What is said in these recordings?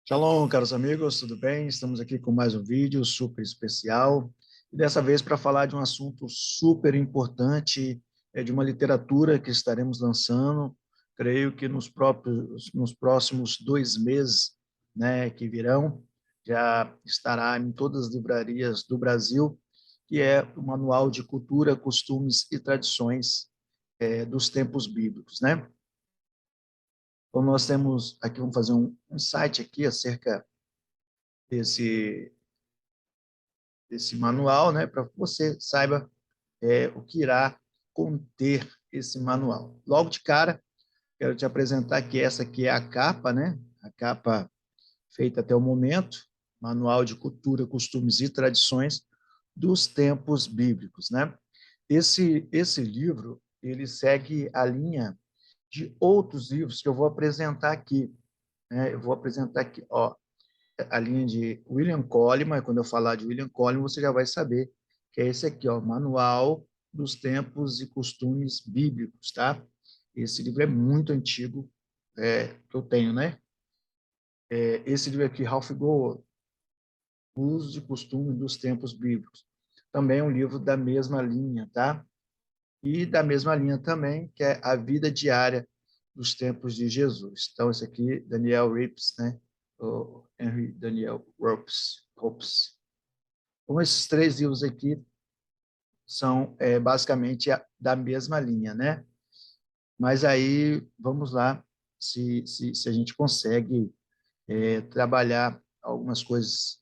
Shalom, caros amigos, tudo bem? Estamos aqui com mais um vídeo super especial e dessa vez para falar de um assunto super importante, de uma literatura que estaremos lançando, creio que nos próximos 2 meses, né, que virão, já estará em todas as livrarias do Brasil, que é o Manual de Cultura, Costumes e Tradições, dos Tempos Bíblicos, né? Então, nós temos aqui, vamos fazer um site aqui acerca desse manual, né, para que você saiba o que irá conter esse manual. Logo de cara, quero te apresentar que essa aqui é a capa, né, a capa feita até o momento, Manual de Cultura, Costumes e Tradições dos Tempos Bíblicos, né? Esse livro, ele segue a linha de outros livros que eu vou apresentar aqui, né? Eu vou apresentar aqui, ó, a linha de William Coleman. Quando eu falar de William Coleman, você já vai saber que é esse aqui, ó, Manual dos Tempos e Costumes Bíblicos, tá? Esse livro é muito antigo, que eu tenho, né? Esse livro aqui, Ralph Gould, Usos e Costumes dos Tempos Bíblicos, também é um livro da mesma linha, tá? E da mesma linha também, que é A Vida Diária dos Tempos de Jesus. Então, esse aqui, Daniel Rips, né? O Henry Daniel Ropes. Então, esses três livros aqui são basicamente da mesma linha, né? Mas aí, vamos lá, se a gente consegue trabalhar algumas coisas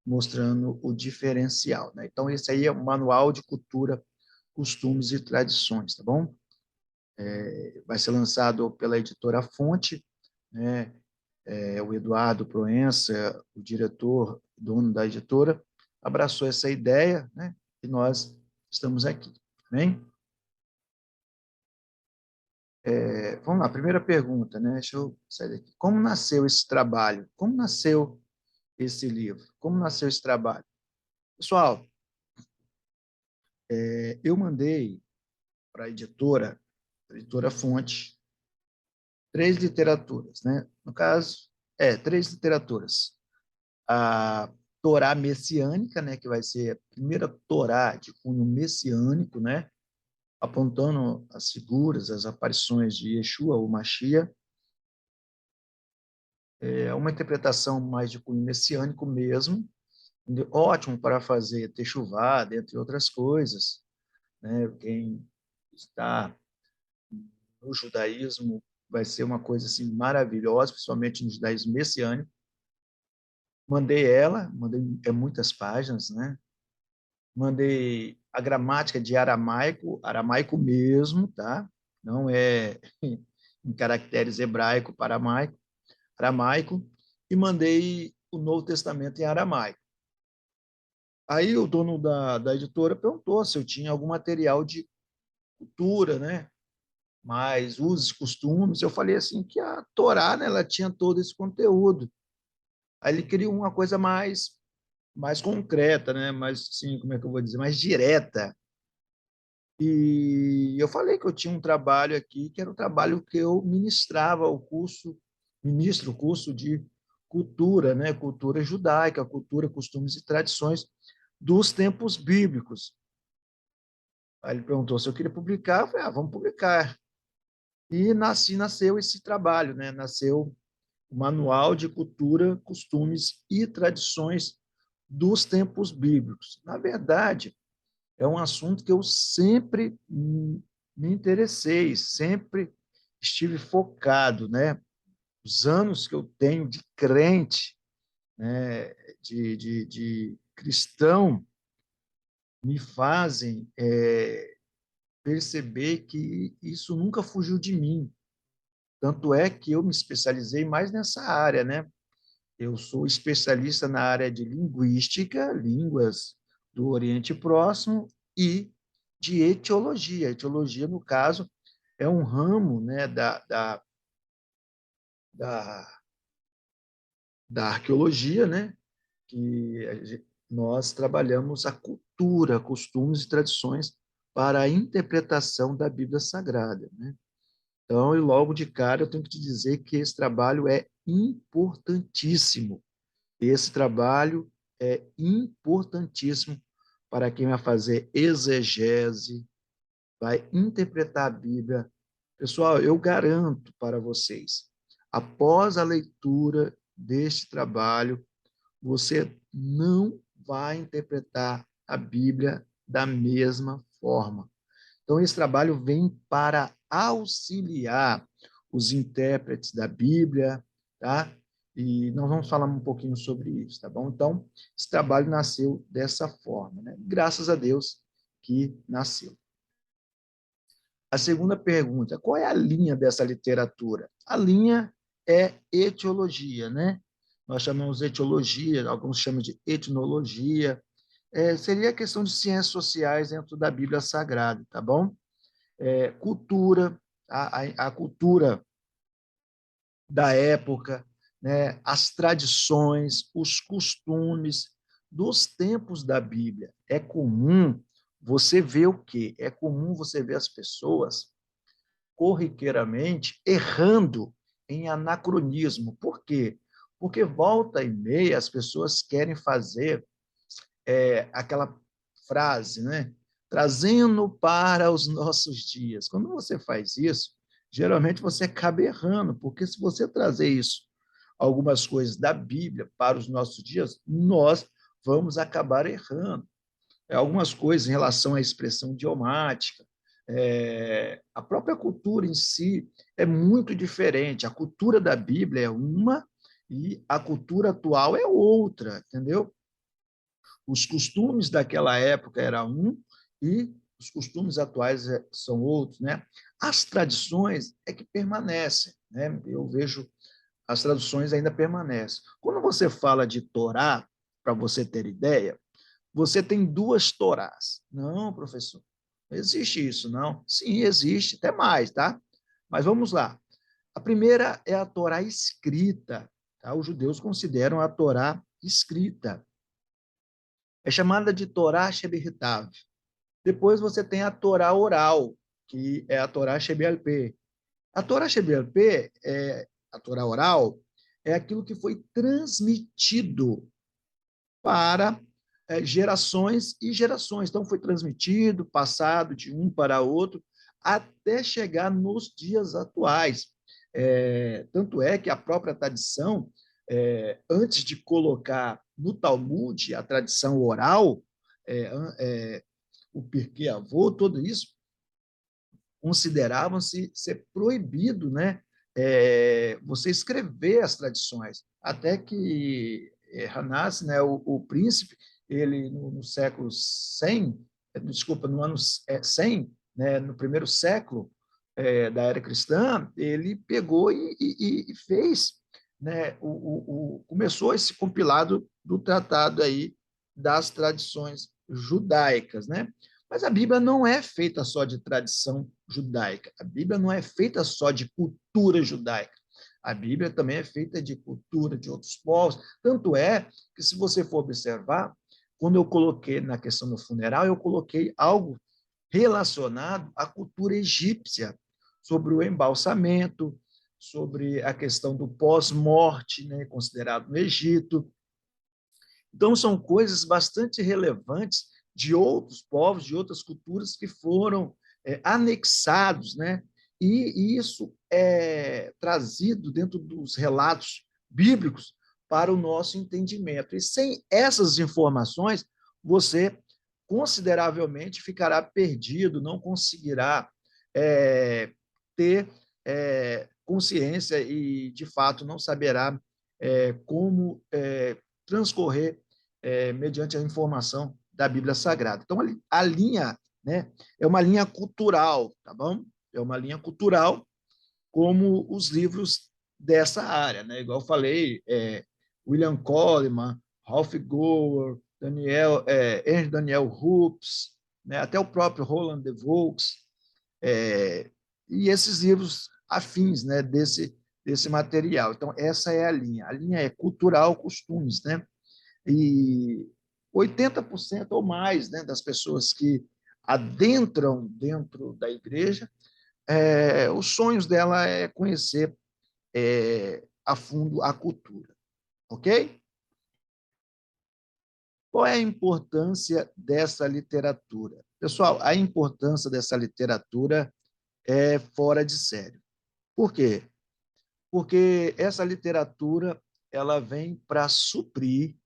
mostrando o diferencial, né? Então, esse aí é o Manual de Cultura, Costumes e Tradições, tá bom? Vai ser lançado pela editora Fonte, né? O Eduardo Proença, o diretor, dono da editora, abraçou essa ideia, né? E nós estamos aqui, bem? Vamos lá, primeira pergunta, né? Deixa eu sair daqui. Como nasceu esse trabalho? Como nasceu esse livro? Como nasceu esse trabalho? Pessoal, eu mandei para a editora Fonte, três literaturas, né? No caso, três literaturas. A Torá messiânica, né, que vai ser a primeira Torá de cunho messiânico, né, apontando as figuras, as aparições de Yeshua, o Mashiach. É uma interpretação mais de cunho messiânico mesmo, ótimo para fazer techuvá, dentre outras coisas, né? Quem está no judaísmo vai ser uma coisa assim maravilhosa, principalmente no judaísmo messiânico. Mandei muitas páginas, né? Mandei a gramática de aramaico, aramaico mesmo, tá? Não é em caracteres hebraico para aramaico, aramaico, e mandei o Novo Testamento em aramaico. Aí o dono da editora perguntou se eu tinha algum material de cultura, né? Mais usos, costumes. Eu falei assim que a Torá, né, ela tinha todo esse conteúdo. Aí ele queria uma coisa mais concreta, né? Mais, assim, como é que eu vou dizer, mais direta. E eu falei que eu tinha um trabalho aqui, que era um trabalho que eu ministrava o curso, ministro o curso de cultura, né? Cultura judaica, cultura, costumes e tradições dos tempos bíblicos. Aí ele perguntou se eu queria publicar, eu falei, vamos publicar. E nasceu esse trabalho, né? Nasceu o Manual de Cultura, Costumes e Tradições dos Tempos Bíblicos. Na verdade, é um assunto que eu sempre me interessei, sempre estive focado, né? Os anos que eu tenho de crente, né? de cristão, me fazem perceber que isso nunca fugiu de mim. Tanto é que eu me especializei mais nessa área, né? Eu sou especialista na área de linguística, línguas do Oriente Próximo, e de etiologia. Etiologia, no caso, é um ramo, né, da, da arqueologia, né, que nós trabalhamos a cultura, costumes e tradições para a interpretação da Bíblia Sagrada, né? Então, e logo de cara, eu tenho que te dizer que esse trabalho é importantíssimo. Esse trabalho é importantíssimo para quem vai fazer exegese, vai interpretar a Bíblia. Pessoal, eu garanto para vocês, após a leitura deste trabalho, você não vai interpretar a Bíblia da mesma forma. Então, esse trabalho vem para auxiliar os intérpretes da Bíblia, tá? E nós vamos falar um pouquinho sobre isso, tá bom? Então, esse trabalho nasceu dessa forma, né? Graças a Deus que nasceu. A segunda pergunta, qual é a linha dessa literatura? A linha é etiologia, né? Nós chamamos de etiologia, alguns chamam de etnologia. Seria a questão de ciências sociais dentro da Bíblia Sagrada, tá bom? Cultura, a cultura da época, né? As tradições, os costumes dos tempos da Bíblia. É comum você ver o quê? É comum você ver as pessoas corriqueiramente errando em anacronismo. Por quê? Porque volta e meia as pessoas querem fazer aquela frase, né? Trazendo para os nossos dias. Quando você faz isso, geralmente você acaba errando, porque se você trazer isso, algumas coisas da Bíblia para os nossos dias, nós vamos acabar errando. Algumas coisas em relação à expressão idiomática, a própria cultura em si é muito diferente. A cultura da Bíblia é uma e a cultura atual é outra, entendeu? Os costumes daquela época eram um e os costumes atuais são outros, né? As tradições é que permanecem, né? Eu vejo as traduções ainda permanecem. Quando você fala de Torá, para você ter ideia, você tem duas Torás. Não, professor, não existe isso, não. Sim, existe, até mais, tá? Mas vamos lá. A primeira é a Torá escrita. Tá? Os judeus consideram a Torá escrita. É chamada de Torá Sheberitav. Depois você tem a Torá oral, que é a Torá Shebe'al-Peh. A Torá Shebe'al-Peh, a Torá oral, é aquilo que foi transmitido para gerações e gerações. Então, foi transmitido, passado de um para outro, até chegar nos dias atuais. Tanto é que a própria tradição, antes de colocar no Talmud a tradição oral, o Pirkei Avot, tudo isso, consideravam-se ser proibido, né? Você escrever as tradições, até que Hanassi, né, o príncipe, ele no século 100, desculpa, no ano 100, né, no primeiro século da era cristã, ele pegou e fez, né, começou esse compilado do tratado aí das tradições judaicas, né? Mas a Bíblia não é feita só de tradição judaica. A Bíblia não é feita só de cultura judaica. A Bíblia também é feita de cultura de outros povos. Tanto é que, se você for observar, quando eu coloquei na questão do funeral, eu coloquei algo relacionado à cultura egípcia, sobre o embalsamento, sobre a questão do pós-morte, né, considerado no Egito. Então, são coisas bastante relevantes de outros povos, de outras culturas que foram anexados, né? E isso é trazido dentro dos relatos bíblicos para o nosso entendimento. E sem essas informações, você consideravelmente ficará perdido, não conseguirá ter consciência e, de fato, não saberá como transcorrer mediante a informação da Bíblia Sagrada. Então, a linha, né, é uma linha cultural, tá bom? É uma linha cultural, como os livros dessa área, né? Igual eu falei, William Coleman, Ralph Gower, Ernst Daniel Hoops, né? Até o próprio Roland de Vaux, e esses livros afins, né, desse material. Então, essa é a linha. A linha é cultural, costumes, né? E 80% ou mais, né, das pessoas que adentram dentro da igreja, os sonhos dela é conhecer a fundo a cultura, ok? Qual é a importância dessa literatura? Pessoal, a importância dessa literatura é fora de série. Por quê? Porque essa literatura ela vem para suprir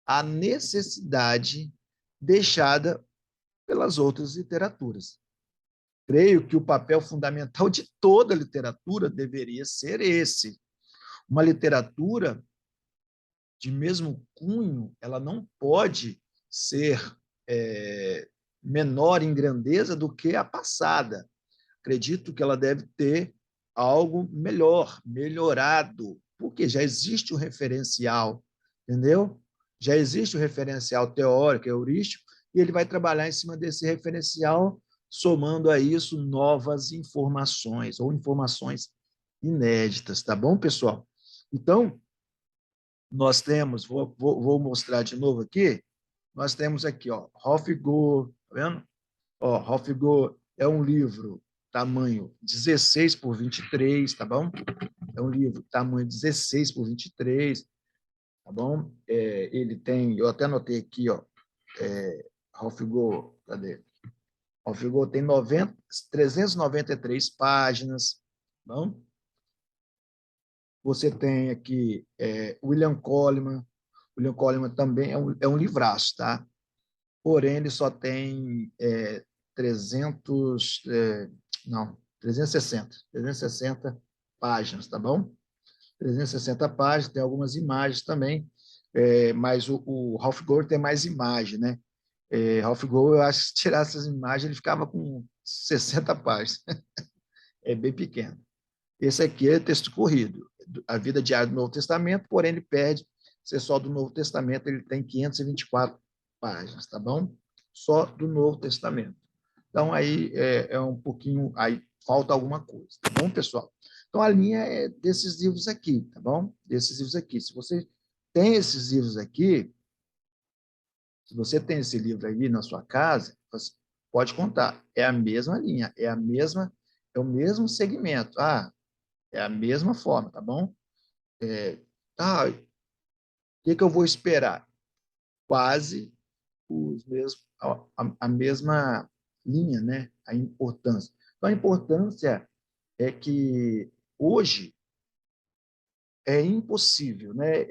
a necessidade deixada pelas outras literaturas. Creio que o papel fundamental de toda literatura deveria ser esse. Uma literatura de mesmo cunho, ela não pode ser menor em grandeza do que a passada. Acredito que ela deve ter algo melhor, melhorado, porque já existe um referencial, entendeu? Já existe o referencial teórico, heurístico, e ele vai trabalhar em cima desse referencial, somando a isso novas informações ou informações inéditas, tá bom, pessoal? Então, nós temos, vou mostrar de novo aqui, nós temos aqui, ó, Hofgaard, tá vendo? Ó, Hofgaard é um livro tamanho 16 por 23, tá bom? É um livro tamanho 16 por 23, tá bom? Ele tem, eu até anotei aqui, ó, Hofgaard, cadê? Hofgaard tem 393 páginas, tá bom? Você tem aqui William Coleman. William Coleman também é um livraço, tá? Porém, ele só tem 300, não, 360 páginas, tá bom? 360 páginas, tem algumas imagens também, mas o Ralph Gore tem mais imagem, né? Ralph Gore, eu acho que se tirasse essas imagens, ele ficava com 60 páginas. É bem pequeno. Esse aqui é texto corrido, a vida diária do Novo Testamento, porém ele perde, ser só do Novo Testamento, ele tem 524 páginas, tá bom? Só do Novo Testamento. Então, aí é um pouquinho, aí falta alguma coisa, tá bom, pessoal? Então, a linha é desses livros aqui, tá bom? Desses livros aqui. Se você tem esses livros aqui, se você tem esse livro aí na sua casa, você pode contar. É a mesma linha, é o mesmo segmento. É a mesma forma, tá bom? O que eu vou esperar? Quase os mesmos, a mesma linha, né? A importância. Então, a importância é que hoje é impossível, né?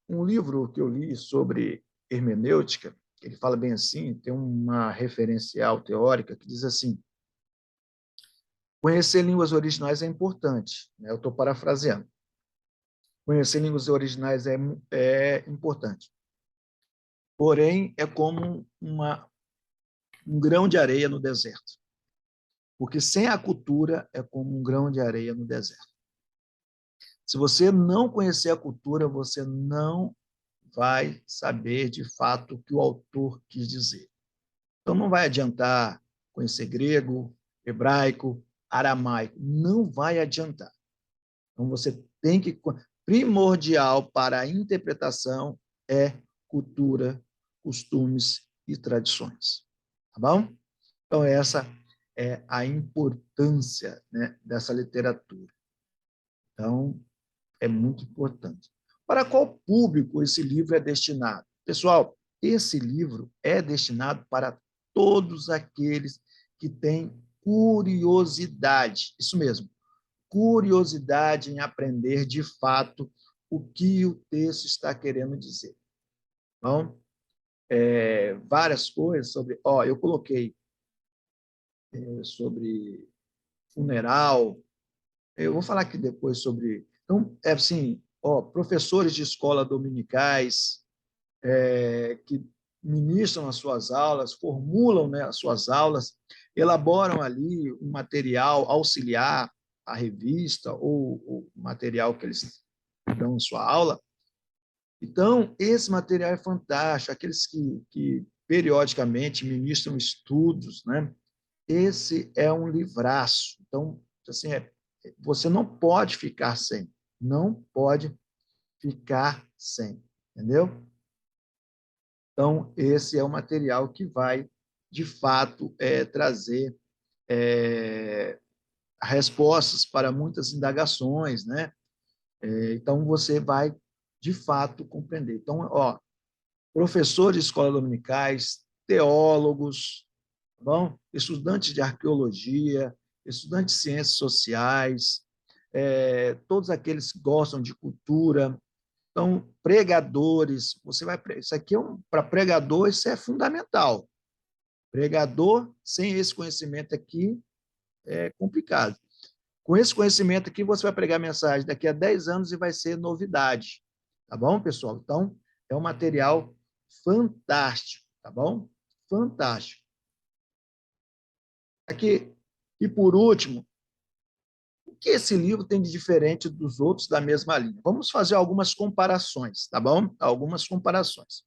Um livro que eu li sobre hermenêutica, ele fala bem assim, tem uma referencial teórica que diz assim: conhecer línguas originais é importante, né? Eu estou parafraseando. Conhecer línguas originais é importante. Porém, é como um grão de areia no deserto. Porque sem a cultura é como um grão de areia no deserto. Se você não conhecer a cultura, você não vai saber de fato o que o autor quis dizer. Então, não vai adiantar conhecer grego, hebraico, aramaico. Não vai adiantar. Então, você tem que. Primordial para a interpretação é cultura, costumes e tradições. Tá bom? Então, essa é a importância, né, dessa literatura. Então, é muito importante. Para qual público esse livro é destinado? Pessoal, esse livro é destinado para todos aqueles que têm curiosidade, isso mesmo, curiosidade em aprender de fato o que o texto está querendo dizer. Então, várias coisas sobre. Eu coloquei sobre funeral. Eu vou falar aqui depois sobre. Então, é assim, professores de escola dominicais que ministram as suas aulas, formulam, né, as suas aulas, elaboram ali um material auxiliar à revista ou o material que eles dão em sua aula. Então, esse material é fantástico. Aqueles que periodicamente ministram estudos, né? Esse é um livraço. Então, assim, você não pode ficar sem. Não pode ficar sem. Entendeu? Então, esse é o material que vai, de fato, trazer respostas para muitas indagações, né? Então, você vai, de fato, compreender. Então, ó, professores de escolas dominicais, teólogos, tá bom? Estudantes de arqueologia, estudantes de ciências sociais, todos aqueles que gostam de cultura, então, pregadores, isso aqui para pregador, isso é fundamental. Pregador, sem esse conhecimento aqui, é complicado. Com esse conhecimento aqui, você vai pregar mensagem daqui a 10 anos e vai ser novidade. Tá bom, pessoal? Então, é um material fantástico, tá bom? Fantástico. Aqui, e por último, o que esse livro tem de diferente dos outros da mesma linha? Vamos fazer algumas comparações, tá bom? Algumas comparações.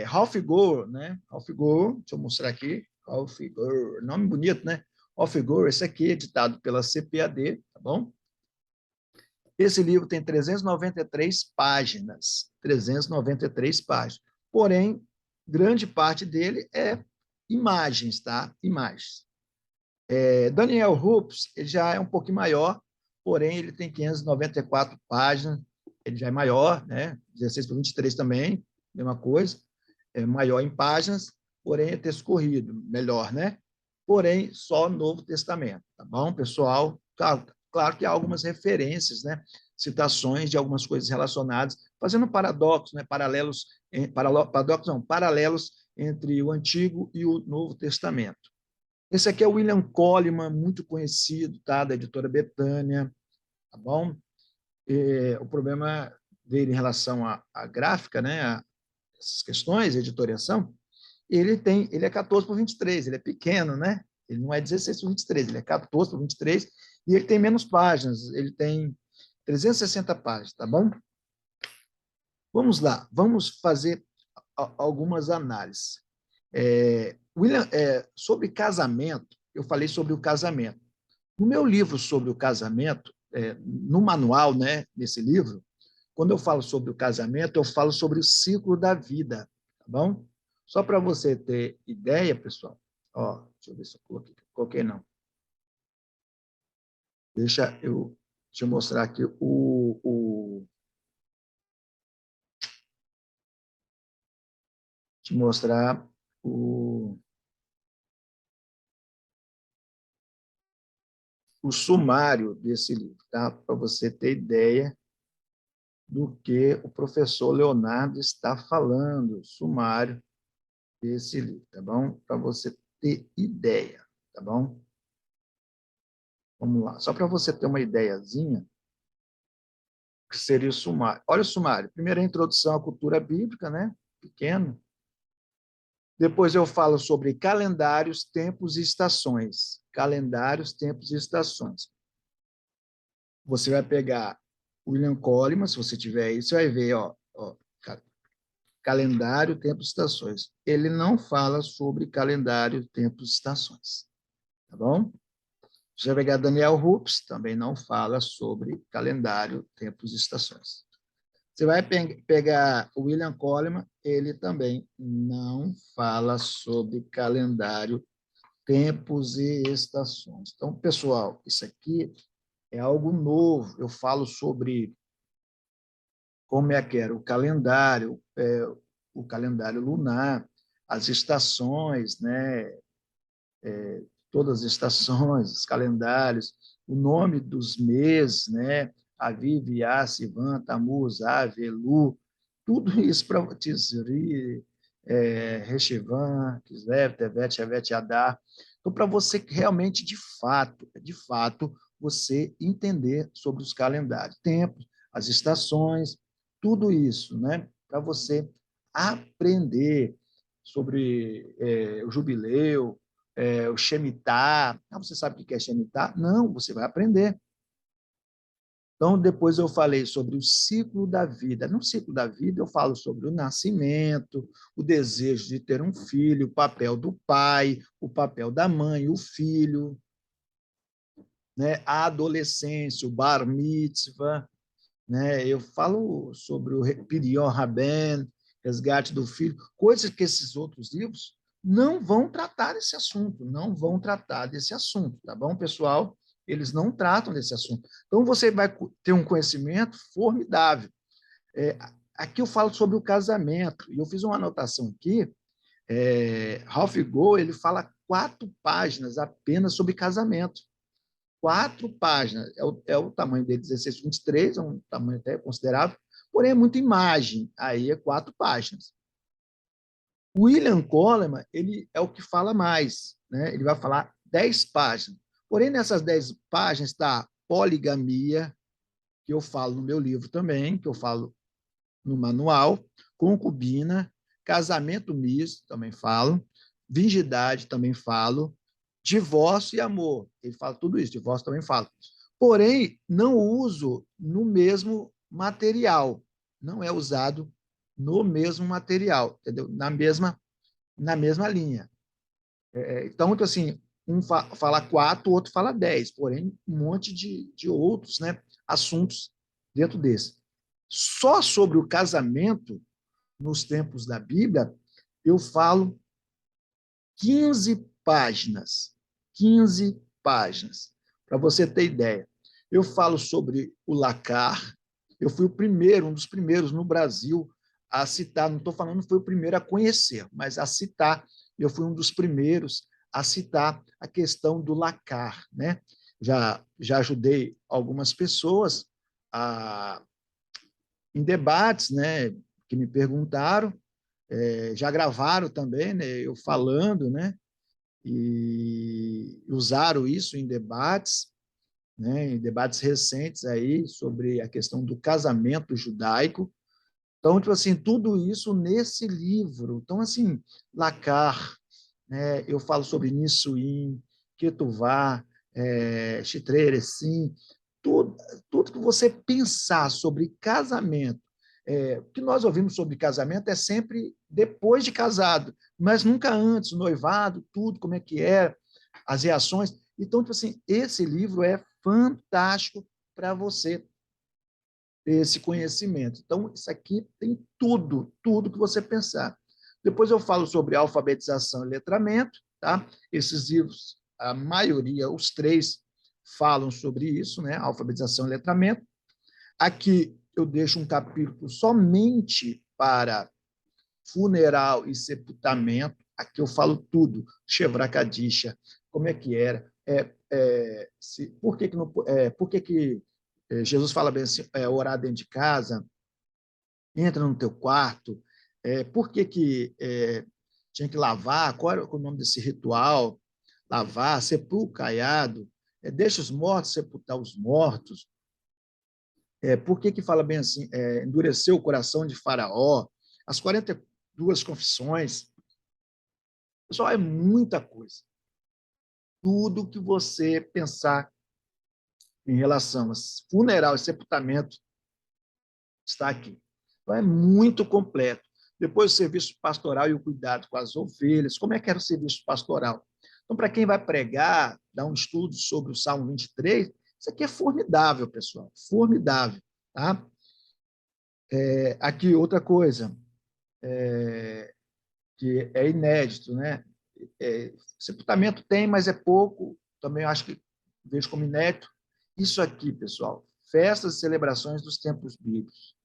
Ralph Gore, né? Ralph Gore, deixa eu mostrar aqui. Ralph Gore, nome bonito, né? Ralph Gore, esse aqui é editado pela CPAD, tá bom? Esse livro tem 393 páginas, 393 páginas. Porém, grande parte dele é imagens, tá? Imagens. Daniel Hoops, ele já é um pouquinho maior, porém ele tem 594 páginas, ele já é maior, né? 16 por 23 também, mesma coisa, é maior em páginas, porém é texto corrido, melhor, né? Porém, só Novo Testamento, tá bom, pessoal? Claro que há algumas referências, né? Citações de algumas coisas relacionadas, fazendo paradoxos, né? Paradoxos não, paralelos entre o Antigo e o Novo Testamento. Esse aqui é o William Coleman, muito conhecido, tá? Da editora Betânia, tá bom? O problema dele em relação à gráfica, né? A essas questões, editoriação, ele é 14 por 23, ele é pequeno, né? Ele não é 16 por 23, ele é 14 por 23 e ele tem menos páginas, ele tem 360 páginas, tá bom? Vamos lá, vamos fazer algumas análises. Sobre casamento, eu falei sobre o casamento. No meu livro sobre o casamento, no manual, né, nesse livro, quando eu falo sobre o casamento, eu falo sobre o ciclo da vida, tá bom? Só para você ter ideia, pessoal, ó, deixa eu ver se eu coloquei não. Deixa eu te mostrar aqui te mostrar o sumário desse livro, tá? Para você ter ideia do que o professor Leonardo está falando, sumário desse livro, tá bom? Para você ter ideia, tá bom? Vamos lá, só para você ter uma ideiazinha, o que seria o sumário. Olha o sumário. Primeiro, a introdução à cultura bíblica, né? Pequeno. Depois eu falo sobre calendários, tempos e estações. Calendários, tempos e estações. Você vai pegar William Coleman, se você tiver aí, você vai ver, calendário, tempos e estações. Ele não fala sobre calendário, tempos e estações. Tá bom? Você vai pegar Daniel Hoops, também não fala sobre calendário, tempos e estações. Você vai pegar o William Coleman, ele também não fala sobre calendário, tempos e estações. Então, pessoal, isso aqui é algo novo. Eu falo sobre como é que era o calendário lunar, as estações, né? Todas as estações, os calendários, o nome dos meses, né? Aviv, Iá, Sivan, Tamuz, Av, Elu, tudo isso para Tisri, Reshivan, Kislev, Tevet, Shevet, Adar. Então, para você realmente, de fato, você entender sobre os calendários, tempos, as estações, tudo isso, né? Para você aprender sobre o jubileu, o Shemitah. Ah, você sabe o que é Shemitah? Não, você vai aprender. Então, depois eu falei sobre o ciclo da vida. No ciclo da vida, eu falo sobre o nascimento, o desejo de ter um filho, o papel do pai, o papel da mãe, o filho, né? A adolescência, o bar mitzvah, né? Eu falo sobre o Pirion Raben, resgate do filho, coisas que esses outros livros não vão tratar desse assunto, não vão tratar desse assunto, tá bom, pessoal? eles não tratam desse assunto. Então, você vai ter um conhecimento formidável. Aqui eu falo sobre o casamento, e eu fiz uma anotação aqui. Ralph Gould, ele fala 4 páginas apenas sobre casamento. 4 páginas. É o tamanho dele, 16:23, é um tamanho até considerável, porém é muita imagem. Aí é 4 páginas. William Coleman, ele é o que fala mais, né? Ele vai falar 10 páginas. Porém, nessas 10 páginas está poligamia, que eu falo no meu livro também, que eu falo no manual, concubina, casamento misto, também falo, virgindade, também falo, divórcio e amor. Ele fala tudo isso, divórcio também falo. Porém, não uso no mesmo material, não é usado no mesmo material, entendeu? Na mesma linha. Então, assim, um fala 4, o outro fala 10, porém, um monte de outros, né, assuntos dentro desse. Só sobre o casamento, nos tempos da Bíblia, eu falo 15 páginas. 15 páginas. Para você ter ideia. Eu falo sobre o lacar. Eu fui um dos primeiros no Brasil a citar, não estou falando que foi o primeiro a conhecer, mas a citar. Eu fui um dos primeiros a citar a questão do lacar, né? Já ajudei algumas pessoas em debates, né, que me perguntaram, já gravaram também, né, eu falando, né, e usaram isso em debates, né, em debates recentes aí sobre a questão do casamento judaico. Então, tipo assim, tudo isso nesse livro. Então, assim, Lacar, né, eu falo sobre Nissuim, Ketuvá, Chitreire, Erecim, tudo que você pensar sobre casamento, o que nós ouvimos sobre casamento é sempre depois de casado, mas nunca antes, o noivado, tudo, como é que é, as reações. Então, tipo assim, esse livro é fantástico para você ter esse conhecimento. Então, isso aqui tem tudo que você pensar. Depois eu falo sobre alfabetização e letramento, tá? Esses livros, a maioria, os 3, falam sobre isso, né? Alfabetização e letramento. Aqui eu deixo um capítulo somente para funeral e sepultamento. Aqui eu falo tudo, Chevra Kadisha, como é que era, por que Jesus fala bem assim, orar dentro de casa, entra no teu quarto, por que tinha que lavar, qual era o nome desse ritual, lavar, sepulcro caiado, deixa os mortos sepultar os mortos, por que fala bem assim, endureceu o coração de Faraó, as 42 confissões, pessoal, é muita coisa. Tudo que você pensar em relação a funeral e sepultamento está aqui. Então, é muito completo. Depois, o serviço pastoral e o cuidado com as ovelhas. Como é que era o serviço pastoral? Então, para quem vai pregar, dar um estudo sobre o Salmo 23, isso aqui é formidável, pessoal. Formidável. Tá? Aqui, outra coisa que é inédito, né? Sepultamento tem, mas é pouco. Também acho que vejo como inédito. Isso aqui, pessoal, festas e celebrações dos tempos bíblicos.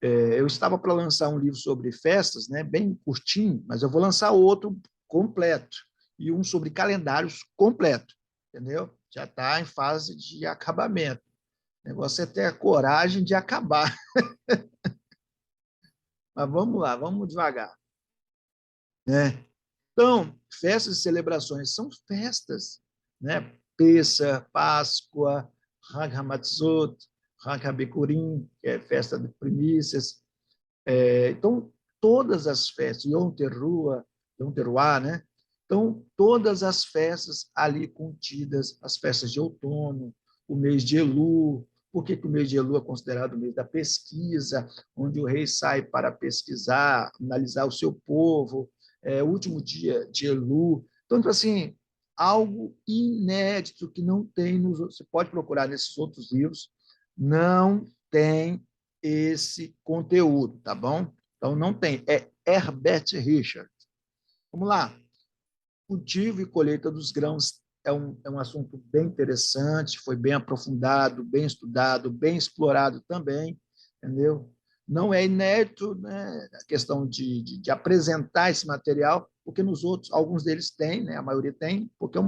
Eu estava para lançar um livro sobre festas, né, bem curtinho, mas eu vou lançar outro completo e um sobre calendários completo, entendeu? Já está em fase de acabamento. O negócio é ter a coragem de acabar. Mas vamos lá, vamos devagar. Né? Então, festas e celebrações são festas, né? Pessa, Páscoa, Hag HaMatzot, Hag HaBikurim, que é festa de primícias. Então, todas as festas, Yom Teruah, Yom Teruah, né? Então, todas as festas ali contidas, as festas de outono, o mês de Elu. Por que o mês de Elu é considerado o mês da pesquisa, onde o rei sai para pesquisar, analisar o seu povo, o último dia de Elu. Então, tipo assim, algo inédito que não tem nos outros. Você pode procurar nesses outros livros, não tem esse conteúdo, tá bom? Então, não tem. É Herbert Richard. Vamos lá. Cultivo e colheita dos grãos é um assunto bem interessante, foi bem aprofundado, bem estudado, bem explorado também, entendeu? Não é inédito, né, a questão de apresentar esse material, porque nos outros, alguns deles têm, né, a maioria tem, porque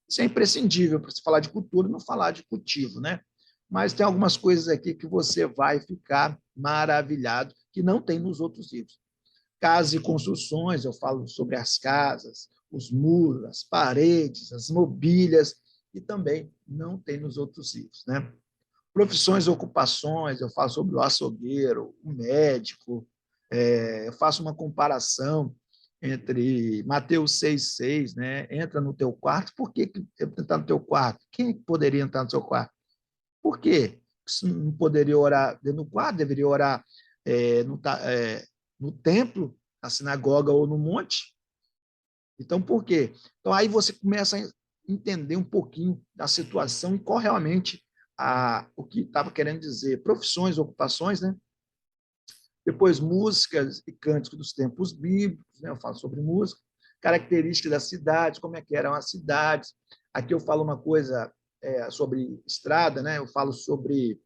isso é imprescindível para se falar de cultura e não falar de cultivo, né? Mas tem algumas coisas aqui que você vai ficar maravilhado, que não tem nos outros livros. Casas e construções, eu falo sobre as casas, os muros, as paredes, as mobílias, e também não tem nos outros livros, né? Profissões e ocupações, eu falo sobre o açougueiro, o médico, eu faço uma comparação entre Mateus 6,6, né? Entra no teu quarto, por que entrar no teu quarto? Quem poderia entrar no seu quarto? Por quê? Se não poderia orar dentro do quarto, deveria orar é, no, no templo, na sinagoga ou no monte? Então, por quê? Então, aí você começa a entender um pouquinho da situação e qual realmente o que estava querendo dizer. Profissões, ocupações, né? Depois, músicas e cânticos dos tempos bíblicos, né? Eu falo sobre música. Características das cidades, como é que eram as cidades. Aqui eu falo uma coisa sobre estrada, né? Eu falo sobre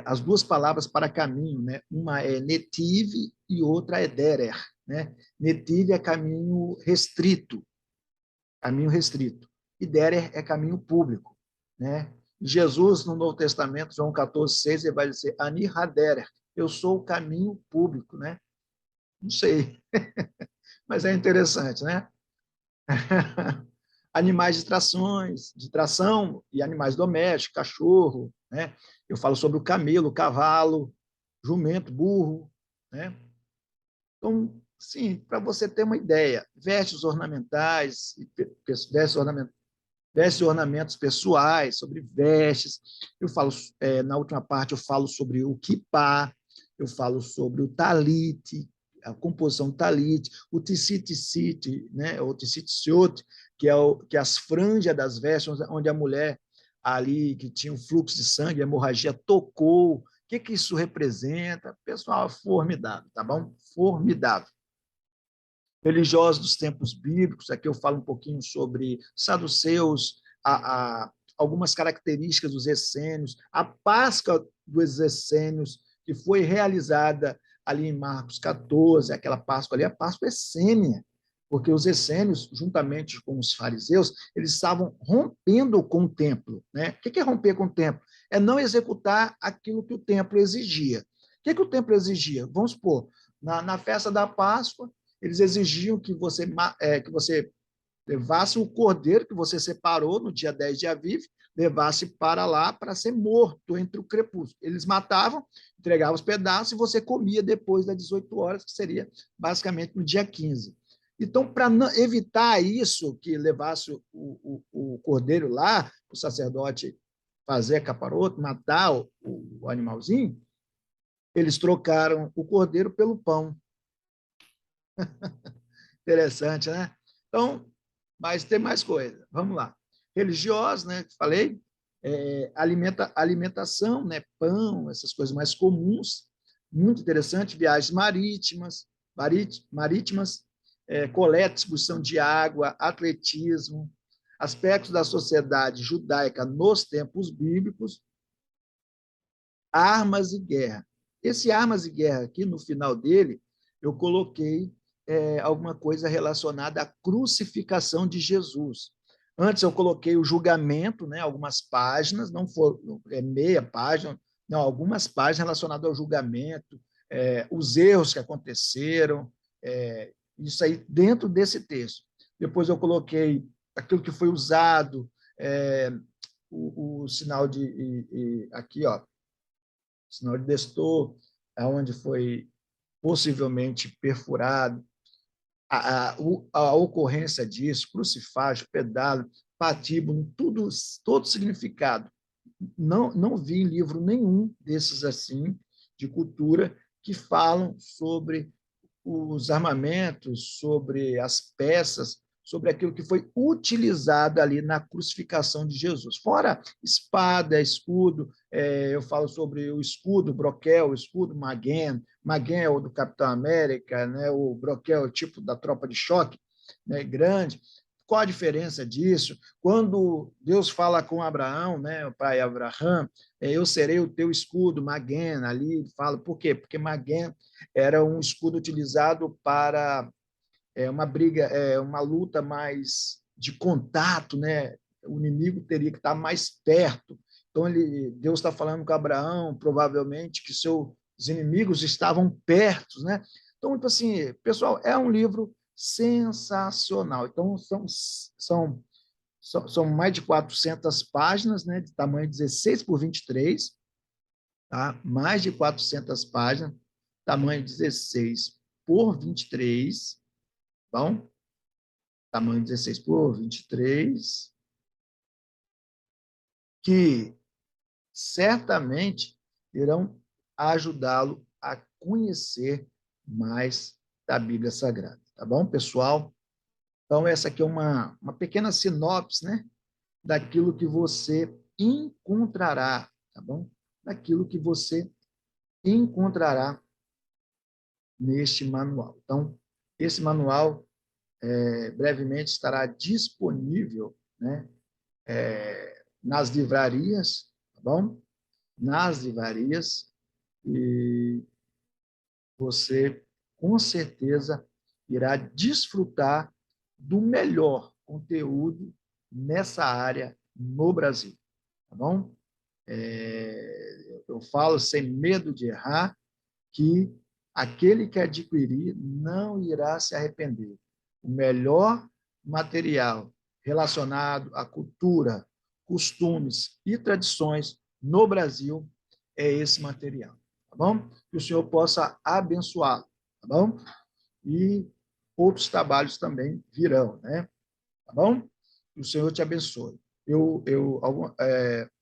as duas palavras para caminho, né? Uma é netive e outra é derer, né? Netive é caminho restrito, e derer é caminho público, né? Jesus, no Novo Testamento, João 14,6, ele vai dizer, Ani haderer, eu sou o caminho público, né? Não sei, mas é interessante, né? Animais de tração e animais domésticos, cachorro, né? Eu falo sobre o camelo, cavalo, jumento, burro, né? Então, sim, para você ter uma ideia, vestes ornamentais, vestes e ornamentos pessoais, sobre vestes. Eu falo, na última parte, eu falo sobre o kippá, eu falo sobre o talit, a composição do talit, o tzitzit, né, o tzitzit, que é as franjas das vestes, onde a mulher ali que tinha um fluxo de sangue, hemorragia, tocou. O que isso representa? Pessoal, formidável, tá bom? Formidável. Religiosos dos tempos bíblicos, aqui eu falo um pouquinho sobre saduceus, algumas características dos essênios, a Páscoa dos essênios, que foi realizada ali em Marcos 14, aquela Páscoa ali, a Páscoa essênia, porque os essênios, juntamente com os fariseus, eles estavam rompendo com o templo. Né? O que é romper com o templo? É não executar aquilo que o templo exigia. O que o templo exigia? Vamos supor, na festa da Páscoa, eles exigiam que você levasse o cordeiro que você separou no dia 10 de Aviv, levasse para lá para ser morto entre o crepúsculo. Eles matavam, entregavam os pedaços e você comia depois das 18 horas, que seria basicamente no dia 15. Então, para evitar isso, que levasse o cordeiro lá, o sacerdote fazer caparoto, matar o animalzinho, eles trocaram o cordeiro pelo pão. Interessante, né? Então, mas tem mais coisa. Vamos lá. Religiosos, né? Falei. Alimentação, né? Pão, essas coisas mais comuns. Muito interessante. Viagens marítimas, coleta, distribuição de água, atletismo, aspectos da sociedade judaica nos tempos bíblicos, armas e guerra. Esse armas e guerra aqui, no final dele, eu coloquei alguma coisa relacionada à crucificação de Jesus. Antes eu coloquei o julgamento, né, algumas páginas, não foram meia página, não, algumas páginas relacionadas ao julgamento, os erros que aconteceram, isso aí dentro desse texto. Depois eu coloquei aquilo que foi usado, o sinal de aqui, ó, sinal de Destor, onde foi possivelmente perfurado, a ocorrência disso, crucifágio, pedalo, patíbulo, tudo, todo significado. Não vi em livro nenhum desses assim, de cultura, que falam sobre os armamentos, sobre as peças, sobre aquilo que foi utilizado ali na crucificação de Jesus. Fora espada, escudo, eu falo sobre o escudo, broquel, o escudo Maguen. Maguen é o do Capitão América, né? O broquel é o tipo da tropa de choque, né? Grande. qual a diferença disso? Quando Deus fala com Abraão, né, o pai Abraão, eu serei o teu escudo, Maguen, ali fala, por quê? Porque Maguen era um escudo utilizado para uma briga, uma luta mais de contato, né? O inimigo teria que estar mais perto. Então, Deus está falando com Abraão, provavelmente, que seus inimigos estavam perto, né? Então, tipo assim, pessoal, é um livro sensacional. Então, são mais de 400 páginas, né, de tamanho 16 por 23, tá? Mais de 400 páginas, tamanho 16 por 23, bom? Tamanho 16 por 23, que certamente irão ajudá-lo a conhecer mais da Bíblia Sagrada. Tá bom, pessoal? Então, essa aqui é uma pequena sinopse, né, daquilo que você encontrará, tá bom? Daquilo que você encontrará neste manual. Então, esse manual brevemente estará disponível, né, nas livrarias, tá bom? Nas livrarias, e você, com certeza, irá desfrutar do melhor conteúdo nessa área no Brasil, tá bom? Eu falo sem medo de errar que aquele que adquirir não irá se arrepender. O melhor material relacionado à cultura, costumes e tradições no Brasil é esse material, tá bom? Que o Senhor possa abençoá-lo, tá bom? E outros trabalhos também virão, né? Tá bom? Que o Senhor te abençoe.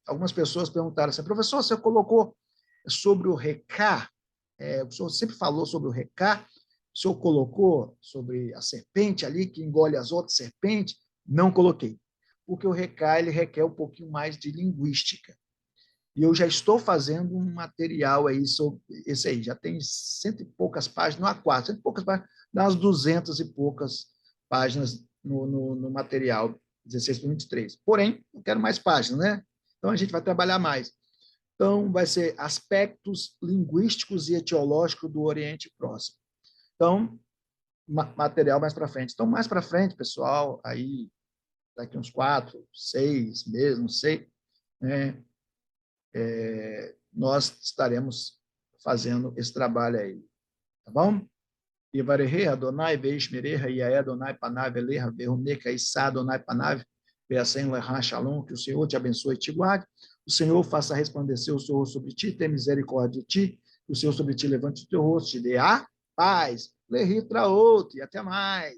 Algumas pessoas perguntaram assim, professor, você colocou sobre o recá, o senhor sempre falou sobre o recá, o senhor colocou sobre a serpente ali, que engole as outras serpentes? Não coloquei, porque o recá ele requer um pouquinho mais de linguística. E eu já estou fazendo um material aí sobre esse aí, já tem 100 e poucas páginas, não há 400 e poucas páginas, dá umas 200 e poucas páginas no material 16 por 23. Porém, eu quero mais páginas, né? Então, a gente vai trabalhar mais. Então, vai ser aspectos linguísticos e etiológicos do Oriente Próximo. Então, material mais para frente. Então, mais para frente, pessoal, aí daqui uns 4, 6 meses, não sei, né? Nós estaremos fazendo esse trabalho aí, tá bom? Ivarehe Adonai Veishmereha Iae Adonai Panav Eleha Veruneka Issa Adonai Panav Veasen Lehan Shalom, que o Senhor te abençoe e te guarde, o Senhor faça resplandecer o seu rosto sobre ti, tenha misericórdia de ti, que o Senhor sobre ti levante o teu rosto, te dê a paz, Lehitra outro, e até mais.